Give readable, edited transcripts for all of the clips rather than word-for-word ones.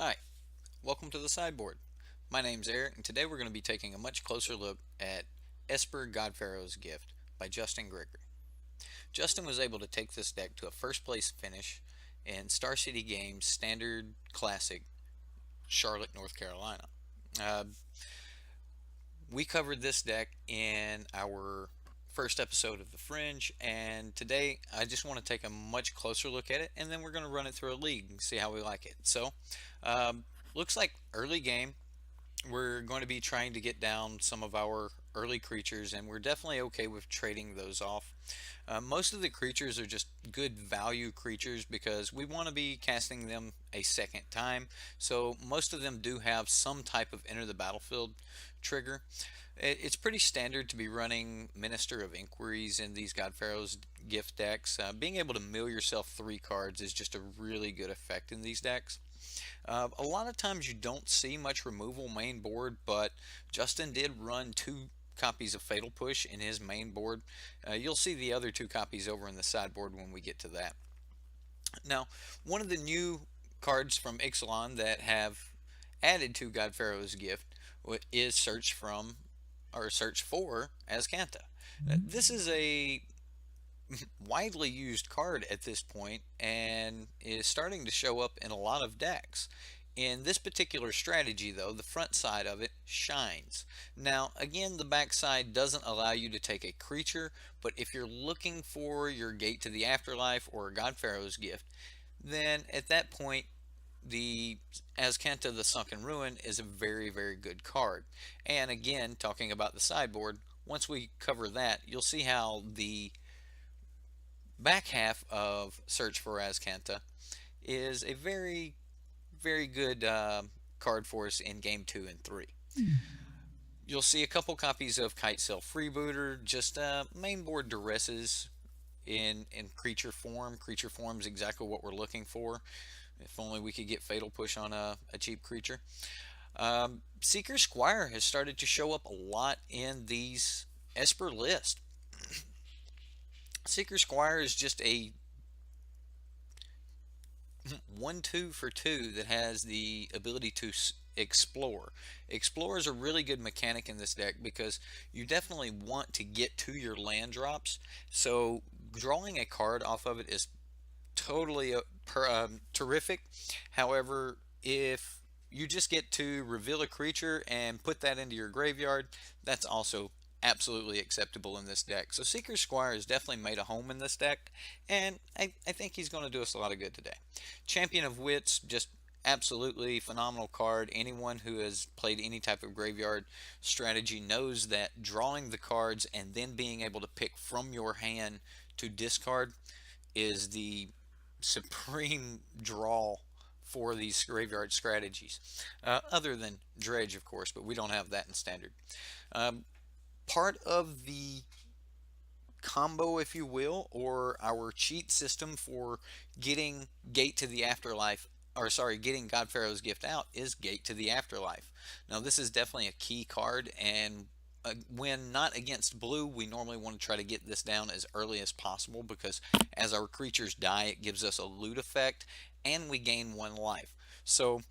Hi, welcome to the sideboard. My name's Eric, and today we're going to be taking a much closer look at Esper God-Pharaoh's Gift by Justin Gregory. Justin was able to take this deck to a first place finish in Star City Games Standard Classic, Charlotte, North Carolina. Uh, we covered this deck in our first episode of The Fringe, and today I just want to take a much closer look at it, and then we're going to run it through a league and see how we like it. So, looks like early game we're going to be trying to get down some of our early creatures, and we're definitely okay with trading those off. Most of the creatures are just good value creatures because we want to be casting them a second time, so most of them do have some type of enter the battlefield trigger. It's pretty standard to be running Minister of Inquiries in these God-Pharaoh's gift decks. Being able to mill yourself 3 cards is just a really good effect in these decks. A lot of times you don't see much removal main board, but Justin did run 2 copies of Fatal Push in his main board. You'll see the other 2 copies over in the sideboard when we get to that. Now, one of the new cards from Ixalan that have added to God-Pharaoh's Gift is Search for Azcanta. This is a widely used card at this point and is starting to show up in a lot of decks. In this particular strategy, though, the front side of it shines. Now, again, the back side doesn't allow you to take a creature, but if you're looking for your Gate to the Afterlife or God-Pharaoh's Gift, then at that point, the Azcanta the Sunken Ruin is a very, very good card. And again, talking about the sideboard, once we cover that, you'll see how the back half of Search for Azcanta is a very, very good card for us in game 2 and 3. You'll see a couple copies of Kite Sail Freebooter, just main board duresses in creature form. Creature form is exactly what we're looking for. If only we could get Fatal Push on a cheap creature. Seeker Squire has started to show up a lot in these Esper list. Seeker Squire is just a 1/2 for 2 that has the ability to explore. Explore is a really good mechanic in this deck because you definitely want to get to your land drops. So drawing a card off of it is totally terrific. However, if you just get to reveal a creature and put that into your graveyard, that's also absolutely acceptable in this deck. So Seeker Squire has definitely made a home in this deck, and I think he's going to do us a lot of good today. Champion of Wits, just absolutely phenomenal card. Anyone who has played any type of graveyard strategy knows that drawing the cards and then being able to pick from your hand to discard is the supreme draw for these graveyard strategies. Other than Dredge, of course, but we don't have that in standard. Um, Part of the combo, if you will, or our cheat system for getting Gate to the Afterlife, or sorry, getting God-Pharaoh's Gift out is Gate to the Afterlife. Now, this is definitely a key card, and when not against blue, we normally want to try to get this down as early as possible because as our creatures die, it gives us a loot effect and we gain 1 life. So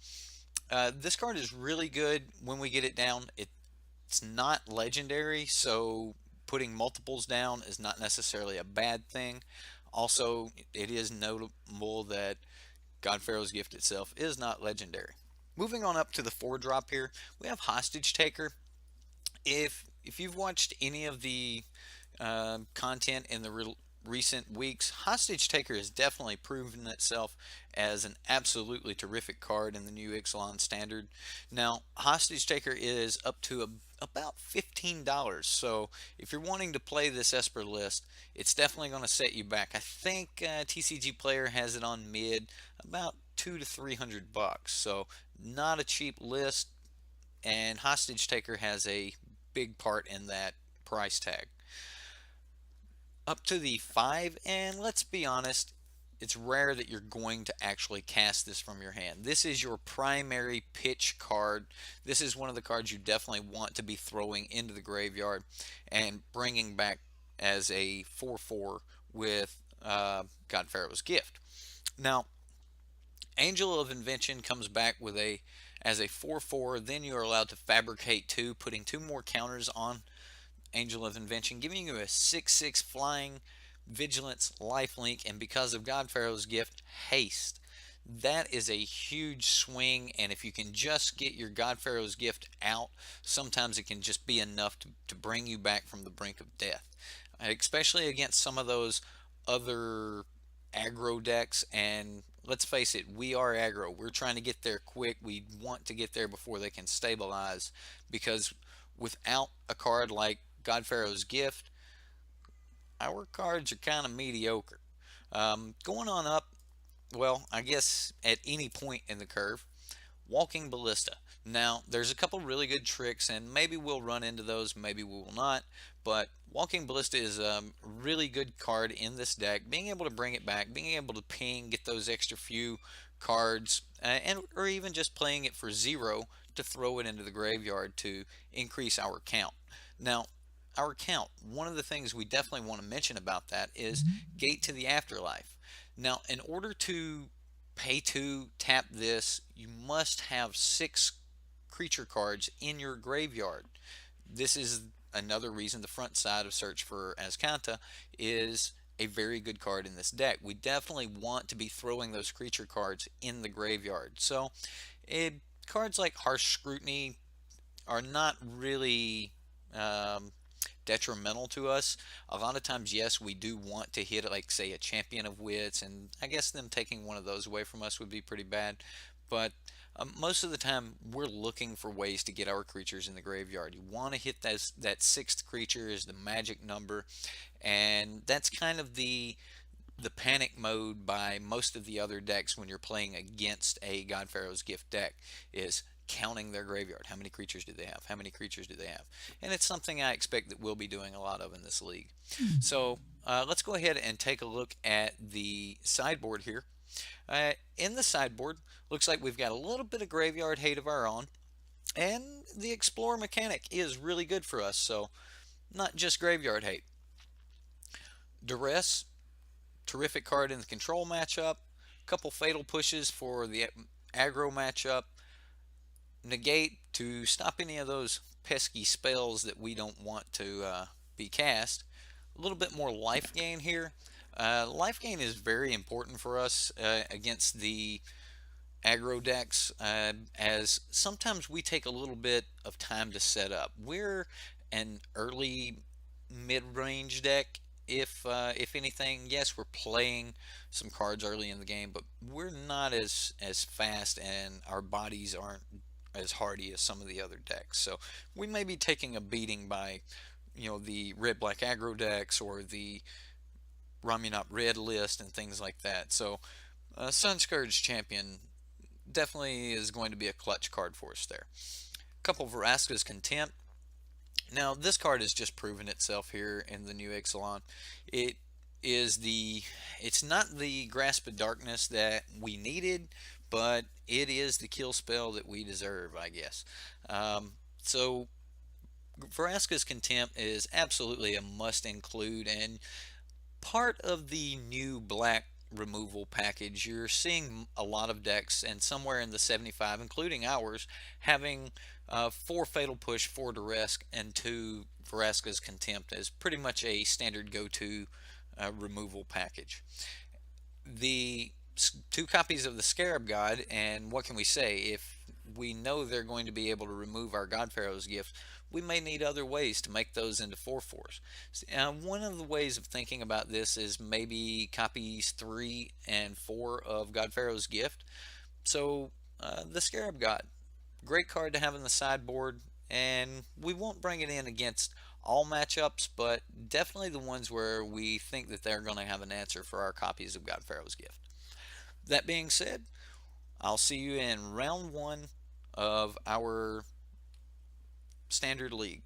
this card is really good when we get it down. It's not legendary, so putting multiples down is not necessarily a bad thing. Also, it is notable that God-Pharaoh's Gift itself is not legendary. Moving on up to the 4-drop here, we have Hostage Taker. If you've watched any of the content in the recent weeks, Hostage Taker has definitely proven itself as an absolutely terrific card in the new Ixalan standard. Now, Hostage Taker is up to about $15, so if you're wanting to play this Esper list, it's definitely going to set you back. I think TCG Player has it on mid about $200 to $300, so not a cheap list, and Hostage Taker has a big part in that price tag. Up to the 5, and let's be honest, it's rare that you're going to actually cast this from your hand. This is your primary pitch card. This is one of the cards you definitely want to be throwing into the graveyard and bringing back as a 4/4 with God-Pharaoh's Gift. Now, Angel of Invention comes back with a as a 4/4. Then you are allowed to fabricate two, putting two more counters on Angel of Invention, giving you a 6/6 flying, vigilance, lifelink, and because of God-Pharaoh's gift, haste. That is a huge swing, and if you can just get your God-Pharaoh's gift out, sometimes it can just be enough to bring you back from the brink of death, especially against some of those other aggro decks. And let's face it, we are aggro. We're trying to get there quick. We want to get there before they can stabilize, because without a card like God-Pharaoh's gift, our cards are kind of mediocre. Going on up, well, I guess at any point in the curve, Walking Ballista. Now, there's a couple really good tricks, and maybe we'll run into those, maybe we will not. But Walking Ballista is a really good card in this deck. Being able to bring it back, being able to ping, get those extra few cards, and or even just playing it for 0 to throw it into the graveyard to increase our count. Now, our count, one of the things we definitely want to mention about that is Gate to the Afterlife. Now, in order to pay to tap this, you must have 6 creature cards in your graveyard. This is another reason the front side of Search for Azcanta is a very good card in this deck. We definitely want to be throwing those creature cards in the graveyard. So cards like Harsh Scrutiny are not really detrimental to us. A lot of times, yes, we do want to hit, like, say, a Champion of Wits, and I guess them taking one of those away from us would be pretty bad. But most of the time, we're looking for ways to get our creatures in the graveyard. You want to hit that 6th creature is the magic number, and that's kind of the panic mode by most of the other decks when you're playing against a God-Pharaoh's Gift deck, is counting their graveyard. How many creatures do they have? How many creatures do they have? And it's something I expect that we'll be doing a lot of in this league. So let's go ahead and take a look at the sideboard here. In the sideboard, looks like we've got a little bit of graveyard hate of our own, and the Explorer mechanic is really good for us, so not just graveyard hate. Duress, terrific card in the control matchup. Couple fatal pushes for the aggro matchup. Negate to stop any of those pesky spells that we don't want to be cast. A little bit more life gain here. Life gain is very important for us against the aggro decks, as sometimes we take a little bit of time to set up. We're an early mid-range deck, if anything. Yes, we're playing some cards early in the game, but we're not as fast, and our bodies aren't as hardy as some of the other decks. So we may be taking a beating by, the red-black aggro decks or the Ramunap red list and things like that. So Sunscourge Champion definitely is going to be a clutch card for us there. A couple of Vraska's Contempt. Now, this card has just proven itself here in the new Ixalan. It's not the Grasp of Darkness that we needed, but it is the kill spell that we deserve, I guess. So Vraska's Contempt is absolutely a must include, and part of the new black removal package. You're seeing a lot of decks, and somewhere in the 75, including ours, having 4 Fatal Push, 4 Duress, and 2 Vraska's Contempt as pretty much a standard go-to removal package. The 2 copies of the Scarab God, and what can we say? If we know they're going to be able to remove our God-Pharaoh's Gift, we may need other ways to make those into 4/4s. One of the ways of thinking about this is maybe copies 3 and 4 of God-Pharaoh's Gift. So the Scarab God, great card to have in the sideboard, and we won't bring it in against all matchups, but definitely the ones where we think that they're going to have an answer for our copies of God-Pharaoh's Gift. That being said, I'll see you in round 1 of our standard league.